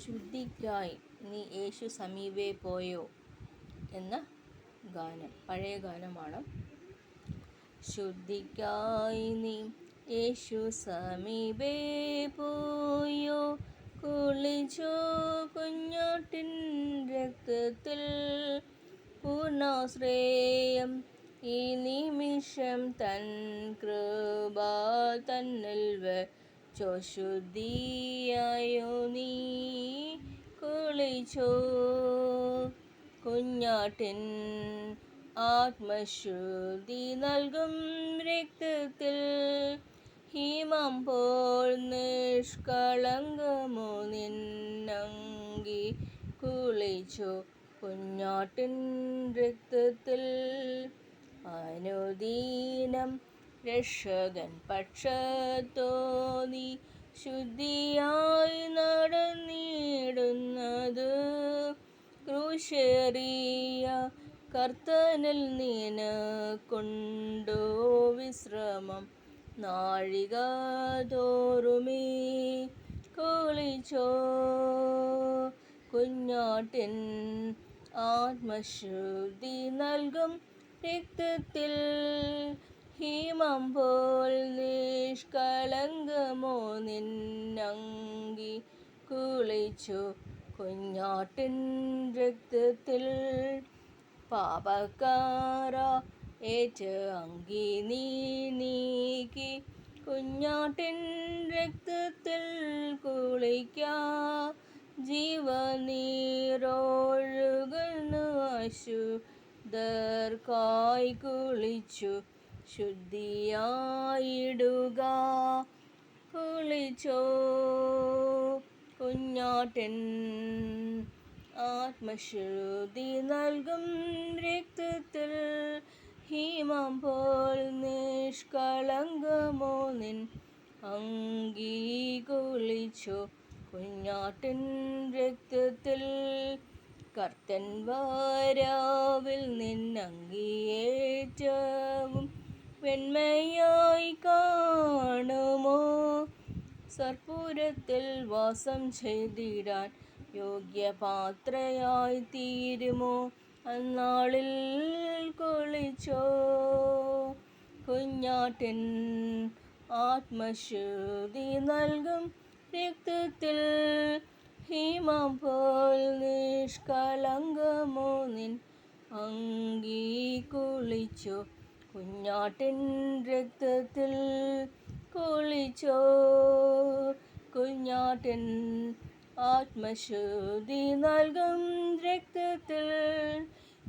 ശുദ്ധിക്കായി നീ യേശു സമീപേ പോയോ എന്ന ഗാനം, പഴയ ഗാനമാണ്. ശുദ്ധിക്കായി നീ യേശു സമീപേ പോയോ, കുളിച്ചോ കുഞ്ഞാട്ടിൻ രക്തത്തിൽ, പൂർണ്ണാശ്രയം ഈ നിമിഷം തൻ കൃപ തന്നിൽ വെച്ചോ. ശുദ്ധിയായോ നീ കുളിച്ചോ കുഞ്ഞാട്ടിൻ ആത്മശുദ്ധി നൽകും രക്തത്തിൽ, ഹിമം പോൽ നിഷ്കളങ്കമോ നിന്നങ്കി, കുളിച്ചോ കുഞ്ഞാട്ടിൻ രക്തത്തിൽ. അനുദിനം രക്ഷകൻ പക്ഷത്തോ നീ ശുദ്ധിയായി നടന്നിടുന്നത്, ക്രൂശേറിയ കർത്തനിൽ നിനക്കുണ്ടോ വിശ്രമം, നാഴിക തോറുമേ കുളിച്ചോ കുഞ്ഞാട്ടിൻ ആത്മശുദ്ധി നൽകും രക്തത്തിൽ, ഹിമം പോൽ നിഷ്കളങ്കമോ നിന്നങ്കി, കുളിച്ചോ കുഞ്ഞാട്ടിൻ രക്തത്തിൽ. പാപക്കാര ഏറ്റ അങ്കി നീ നീക്കി, കുഞ്ഞാട്ടിൻ രക്തത്തിൽ കുളിക്ക, ജീവനീരൊഴുകുന്നു അശുദ്ധർക്കായി, കുളിച്ചു ശുദ്ധിയായിടുക. കുളിച്ചോ കുഞ്ഞാട്ടിൻ ആത്മശുദ്ധി നൽകും രക്തത്തിൽ, ഹിമം പോൽ നിഷ്കളങ്കമോ നിൻ അങ്കി, കുളിച്ചോ കുഞ്ഞാട്ടിൻ രക്തത്തിൽ. കർത്തൻ വരവിൽ നിന്നങ്കിയേറ്റവും വെണ്മയായി കാണുമോ, സർപ്പുരത്തിൽ വാസം ചെയ്തിടാൻ യോഗ്യപാത്രയായി തീരുമോ, അന്നാളിൽ കുളിച്ചോ കുഞ്ഞാട്ടിൻ ആത്മശുദ്ധി നൽകും രക്തത്തിൽ, ഹിമം പോൽ നിഷ്കളങ്കമോ നിൻ അങ്കി, കുളിച്ചോ കുഞ്ഞാട്ടിൻ രക്തത്തിൽ. കുളിച്ചോ കുഞ്ഞാട്ടിൻ ആത്മശുദ്ധി നൽകും രക്തത്തിൽ,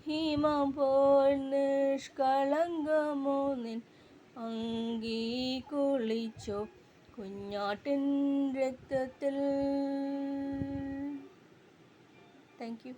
ഹിമം പോൽ നിഷ്കളങ്കമോ നിൻ അങ്കി, കുളിച്ചോ കുഞ്ഞാട്ടിൻ രക്തത്തിൽ. Thank you.